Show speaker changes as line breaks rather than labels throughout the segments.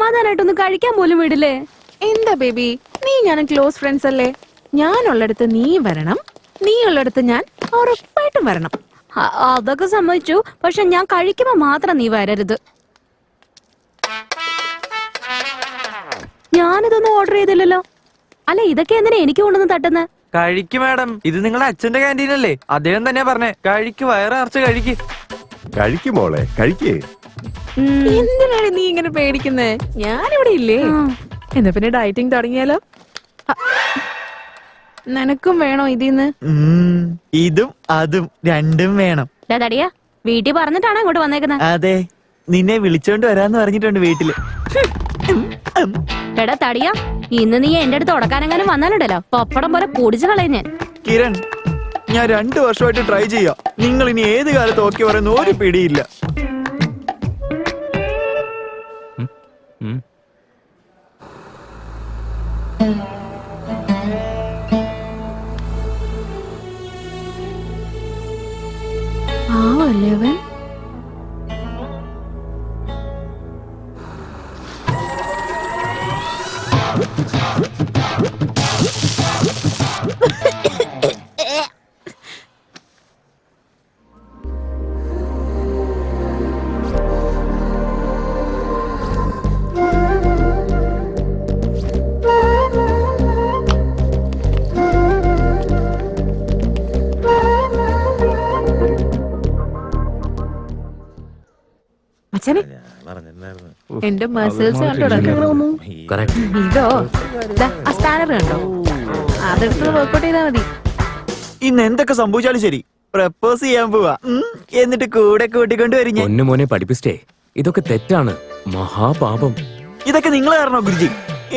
സമാധാനായിട്ടൊന്ന് കഴിക്കാൻ പോലും വിടില്ലേ?
എന്താ ബേബി, നീ ഞാനും ക്ലോസ് ഫ്രണ്ട്സ് അല്ലേ? ഞാനുള്ളിടത്ത് നീ വരണം, നീ ഉള്ളിടത്ത് ഞാൻ ഉറപ്പായിട്ടും വരണം.
അതൊക്കെ സമ്മതിച്ചു. പക്ഷെ ഞാൻ കഴിക്കുമ്പോ മാത്രം നീ വരരുത്. ഞാനിതൊന്നും ഓർഡർ ചെയ്തില്ലല്ലോ. അല്ല, ഇതൊക്കെ എന്തിനാ എനിക്ക് കൊണ്ടുവന്ന് തട്ടുന്ന?
കഴിക്ക് മാഡം, ഇത് നിങ്ങളുടെ അച്ഛന്റെ ക്യാൻറ്റീനല്ലേ? അദ്ദേഹം തന്നെയാ പറഞ്ഞേ, കഴിക്ക്, വയറ് നിറച്ച് കഴിക്ക്.
കഴിക്കുമോളെ, കഴിക്കേ.
എന്തിനാണ് നീ ഇങ്ങനെ പേടിക്കുന്നേ? ഞാനിവിടെ ഇല്ലേ? എന്നാ പിന്നെ ഡയറ്റിംഗ് തുടങ്ങിയാലോ? നിനക്കും വേണോ ഇതിന്ന്?
ഇതും അതും രണ്ടും വേണം.
തടിയാ, വീട്ടിൽ പറഞ്ഞിട്ടാണ് ഇങ്ങോട്ട് വന്നേക്കുന്നത്?
അതെ, നിന്നെ വിളിച്ചോണ്ട് വരാന്ന് പറഞ്ഞിട്ടുണ്ട് വീട്ടില്.
എടാ തടിയാ, ഇന്ന് നീ എന്റെ അടുത്ത് ഉടക്കാനെങ്ങാനും വന്നാലുണ്ടല്ലോ പപ്പടം പോലെ പൊടിച്ചു കളയും ഞാൻ.
കിരൺ, ഞാൻ 2 വർഷമായിട്ട് ട്രൈ ചെയ്യാം. നിങ്ങൾ ഇനി ഏത് കാലത്ത് ഓക്കെ പറയുന്ന ഒരു പിടിയില്ല.
പാവല്ലേ അവൻ? അച്ഛനെ, എന്റെ മസിൽസ് കണ്ടോ? ഇതോ ആ സ്കാനർ കണ്ടോ? അതെടുത്ത് വർക്കൗട്ട് ചെയ്താ മതി.
ഇന്ന് എന്തൊക്കെ സംഭവിച്ചാലും ശരി, പ്രപ്പോസ് ചെയ്യാൻ പോവാ. എന്നിട്ട് കൂടെ കൂട്ടിക്കൊണ്ട് വരും ഞാൻ.
മോനെ പഠിപ്പിച്ചേ, ഇതൊക്കെ തെറ്റാണ്, മഹാപാപം.
ഇതൊക്കെ നിങ്ങൾ കാരണോ ഗുരുജി?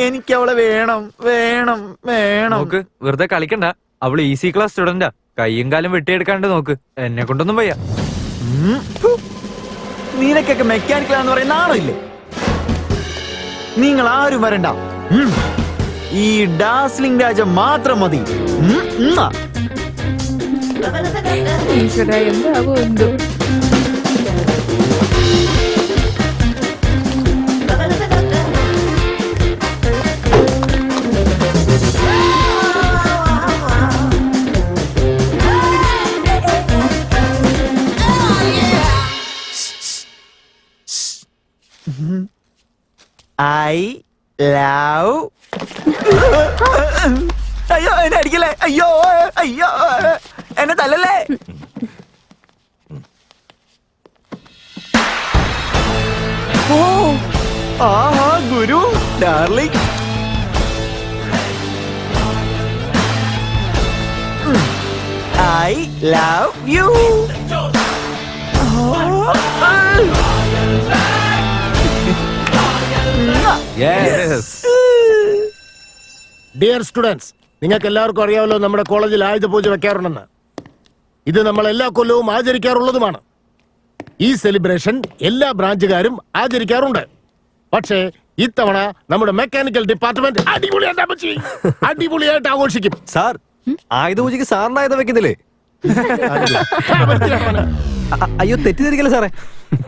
എനിക്ക് അവളെ വേണം വേണം വേണം.
നോക്ക്, വെറുതെ കളിക്കണ്ട. അവള് ഈസി ക്ലാസ് സ്റ്റുഡന്റാ. കയ്യും കാലും വെട്ടിയെടുക്കാണ്ട് നോക്ക്. എന്നെ കൊണ്ടൊന്നും വയ്യ.
നിനക്കൊക്കെ മെക്കാനിക്കലാന്ന് പറയുന്ന ആളില്ലേ? നിങ്ങൾ ആരും വരണ്ട. ഈ ഡാസ്ലിംഗ് രാജ മാത്രം മതി.
എന്താവോ എന്തോ.
I love. അയ്യോ, എന്നെ അടിക്കല്ലേ! അയ്യോ അയ്യോ, എന്നെ തല്ലല്ലേ! ഓ ആഹാ, ഗുരു darling. I love you.
Dear students, നിങ്ങൾക്ക് എല്ലാവർക്കും അറിയാമല്ലോ നമ്മുടെ കോളേജിൽ ആയുധ പൂജ വെക്കാറുണ്ടെന്ന്. ഇത് നമ്മൾ എല്ലാ കൊല്ലവും ആചരിക്കാറുള്ളതുമാണ്. ഈ സെലിബ്രേഷൻ എല്ലാ ബ്രാഞ്ചുകാരും ആചരിക്കാറുണ്ട്. പക്ഷേ ഇത്തവണ നമ്മുടെ മെക്കാനിക്കൽ ഡിപ്പാർട്ട്മെന്റ് അടിപൊളിയായിട്ട് ആഘോഷിക്കും.
സാർ, ആയുധ പൂജയ്ക്ക് സാറിന് ആയുധം വെക്കുന്നില്ലേ? അയ്യോ, തെറ്റിദ്ധരിക്കല്ലേ സാറേ,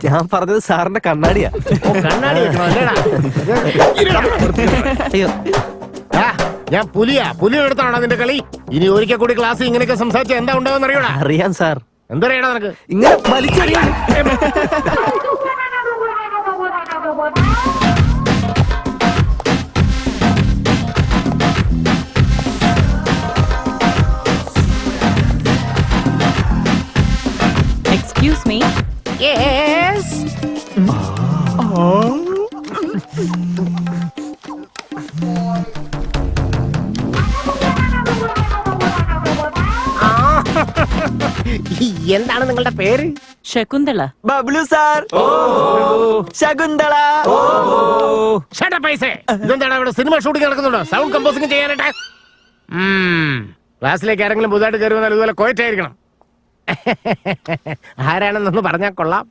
ഞാൻ പറഞ്ഞത് സാറിന്റെ കണ്ണാടിയാ.
അയ്യോ,
ഞാൻ പുലിയുടെ അടുത്താണ് അതിന്റെ കളി. ഇനി ഒരിക്കൽ കൂടി ക്ലാസ് ഇങ്ങനെയൊക്കെ സംസാരിച്ചാൽ എന്താ ഉണ്ടാവുന്ന അറിയൂടാ?
അറിയാം സാർ.
എന്തറിയടാ നിനക്ക്?
ഇങ്ങനെ വലിച്ചറിയാൻ.
Excuse me.
യെസ്.
എന്താണ് നിങ്ങളുടെ പേര്?
ശകുന്തള.
ബബ്ലു സാർ. ശകുന്തള.
ഇതെന്താണ് ഇവിടെ സിനിമ ഷൂട്ടിംഗ് നടക്കുന്നുണ്ടോ? സൗണ്ട് കമ്പോസിംഗ് ചെയ്യാനായിട്ട്. ക്ലാസ്സിലേക്ക് ആരെങ്കിലും പുതുതായിട്ട് കയറി വന്നാൽ ഇതുപോലെ കോയറ്റായിരിക്കണം. ആരാണെന്നൊന്ന് പറഞ്ഞാൽ കൊള്ളാം.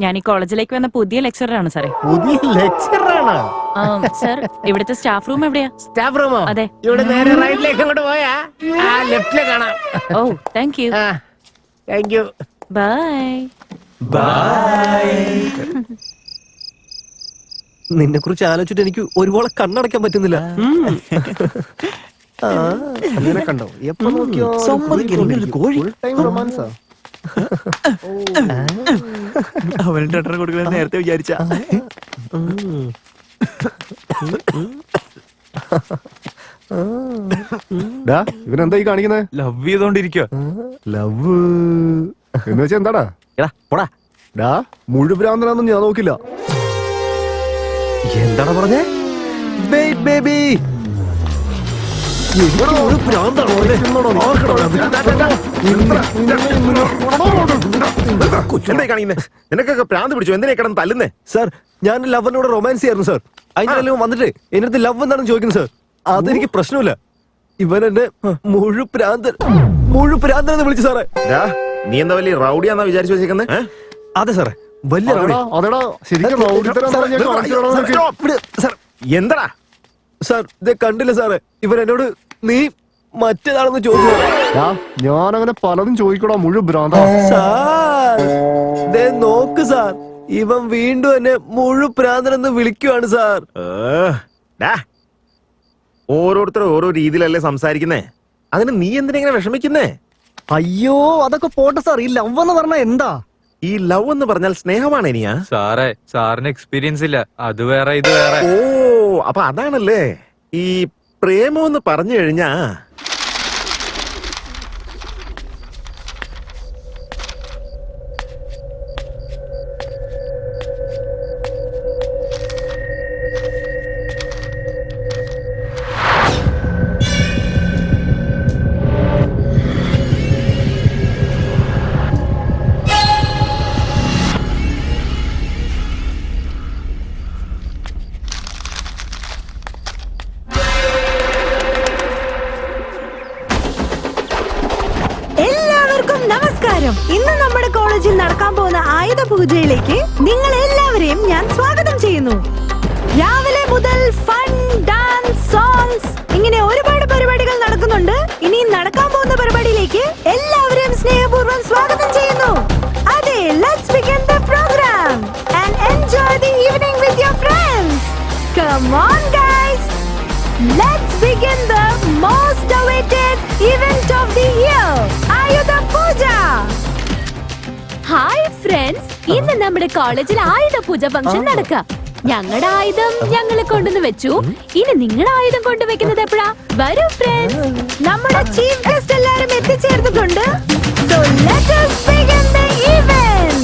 ഞാൻ ഈ കോളേജിലേക്ക് വന്ന പുതിയ ലെക്ചറാണ് സാറേ.
പുതിയ ലെക്ചറാണ്
സർ. ഇവിടുത്തെ സ്റ്റാഫ് റൂം എവിടെയാ?
സ്റ്റാഫ് റൂമോ?
അതെ.
ഇവിടെ നേരെ റൈറ്റിലേക്ക് അങ്ങോട്ട് പോയാ ആ ലെഫ്റ്റിലെ കാണാം.
ഓ, thank you.
Thank you.
Bye.
Bye.
നിന്നെ കുറിച്ച് ആലോചിച്ചിട്ട് എനിക്ക് ഒരുപോലെ കണ്ണടയ്ക്കാൻ പറ്റുന്നില്ല. അങ്ങനെ കണ്ടോ എപ്പോ നോക്കിയോ
സമ്മതിക്കില്ല, ഇങ്ങനൊരു കോഴി.
റൊമാൻസാ.
അവന് ടെൻഡർ കൊടുക്കണമെന്ന് നേരത്തെ വിചാരിച്ച.
ഇവനെന്തായി കാണിക്കുന്നത്?
ലവ് ചെയ്തോണ്ടിരിക്കുക.
ലവ് എന്ന് വെച്ചാ എന്താടാ?
എടാ പോടാ.
ഡാ മുഴുഭ്രാന്തനാന്നും ഞാൻ നോക്കില്ല.
എന്താടാ പറഞ്ഞേ? Wait baby.
എന്തായി കാണിക്കുന്നേ? നിനക്കൊക്കെ പ്രാന്ത് പിടിച്ചു, എന്തിനാ കിടന്ന് തല്ലുന്നേ?
സാർ ഞാൻ ലവറിനോട് റൊമാൻസ് ചെയ്യായിരുന്നു സാർ. അതിന്റെ വന്നിട്ട് എന്റെ അടുത്ത് ലവ് എന്താണെന്ന് ചോദിക്കുന്നു സാർ. അതെനിക്ക് പ്രശ്നമില്ല. ഇവൻ എന്നെ മുഴുപ്രാന്തനെന്ന് വിളിച്ചു സാറേ.
നീ എന്താ വലിയ റൗഡിയാന്നാ വിചാരിച്ചു വെച്ചേക്കുന്നേ?
അതെ സാറേ, വലിയ റൗഡി.
അതെടാ ശരിക്കും റൗഡിത്തരം പറഞ്ഞ് ഞാൻ കാണിച്ചു തരാമെന്ന് വെച്ച്.
സാർ
എന്താടാ?
സാർ ഇത് കണ്ടില്ല സാറേ, ഇവൻ എന്നോട് നീ മറ്റേതാണെന്ന് ചോദിച്ചു സാറേ.
ഞാൻ അങ്ങനെ പലതും ചോദിക്കടാ, മുഴുഭ്രാന്ത.
സാർ ദേ നോക്ക് സാർ, ഇവൻ വീണ്ടും എന്നെ മുഴുപ്രാന്തനെന്ന് വിളിക്കുവാണ് സാർ.
ഓരോരുത്തർ ഓരോ രീതിയിലല്ലേ സംസാരിക്കുന്നേ, അതിന് നീ എന്തിനെങ്ങനെ വിഷമിക്കുന്നേ?
അയ്യോ അതൊക്കെ പോട്ടെ സാർ, ഈ ലവ് എന്ന് പറഞ്ഞാ എന്താ?
ഈ ലവ് എന്ന് പറഞ്ഞാൽ സ്നേഹമാണ് ഇനിയാ?
സാറേ സാറിന് എക്സ്പീരിയൻസ് ഇല്ല, അത് വേറെ ഇത് വേറെ.
ഓ അപ്പൊ അതാണല്ലേ ഈ പ്രേമം എന്ന് പറഞ്ഞു കഴിഞ്ഞാ.
നമസ്കാരം. ഇന്ന് നമ്മുടെ കോളേജിൽ നടക്കാൻ പോകുന്ന ആയുധ പൂജയിലേക്ക് നിങ്ങൾ എല്ലാവരെയും ഞാൻ സ്വാഗതം ചെയ്യുന്നു. രാവിലെ മുതൽ ഫൺ, ഡാൻസ്, സോങ്സ് ഇങ്ങനെ ഒരുപാട് പരിപാടികൾ നടക്കുന്നുണ്ട്. ഇനി നടക്കാൻ പോകുന്ന പരിപാടിയിലേക്ക് എല്ലാവരെയും സ്നേഹപൂർവ്വം സ്വാഗതം ചെയ്യുന്നു. അതെ, let's begin the programme and enjoy the evening with your friends. Come on guys, let's begin the most awaited event of the year, Ayudha Puja.
Hi friends, ഇന്ന് നമ്മുടെ കോളേജിൽ ആയുധ പൂജ ഫംഗ്ഷൻ നടക്കാം. ഞങ്ങളുടെ ആയുധം ഞങ്ങളെ കൊണ്ടുവന്ന് വെച്ചു. ഇനി നിങ്ങളുടെ ആയുധം കൊണ്ടുവെക്കുന്നത് എപ്പോഴാ? വരൂ ഫ്രണ്ട്സ്,
നമ്മുടെ ചീഫ് ഗസ്റ്റ് എല്ലാവരും എത്തിച്ചേർന്നിട്ടുണ്ട്. So let us begin the event.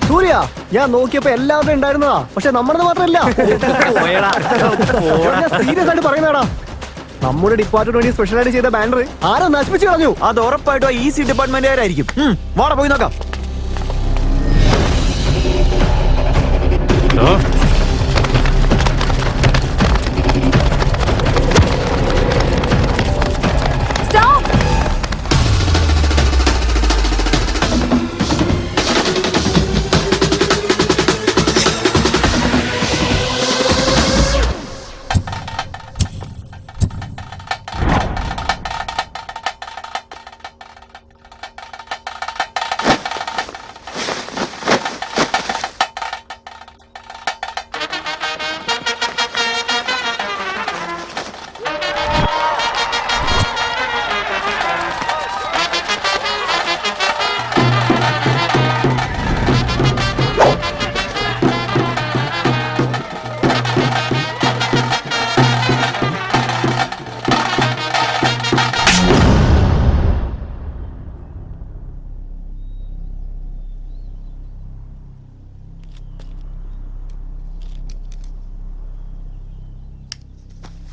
സൂര്യ, ഞാൻ നോക്കിയപ്പോ എല്ലാവരും ഉണ്ടായിരുന്നതാ, പക്ഷെ നമ്മളത് മാത്രമല്ല. സീരിയസ് ആയിട്ട് പറയുന്നതാടാ, നമ്മുടെ ഡിപ്പാർട്ട്മെന്റ് വേണ്ടി സ്പെഷ്യൽ ആയിട്ട് ചെയ്ത ബാനർ ആരോ നശിപ്പിച്ചു കളഞ്ഞു.
അത് ഉറപ്പായിട്ടും ഈസി ഡിപ്പാർട്ട്മെന്റുകാരായിരിക്കും. വാടാ പോയി നോക്കാം.
stop.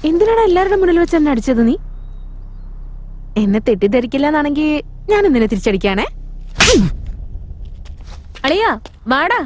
എന്തിനാണ് എല്ലാവരുടെ മുന്നിൽ വെച്ച് എന്നെ അടിച്ചത് നീ? എന്നെ തെറ്റിദ്ധരിക്കില്ല എന്നാണെങ്കിൽ ഞാൻ എന്തിനെ തിരിച്ചടിക്കാണേ?
അളിയാ വാടാ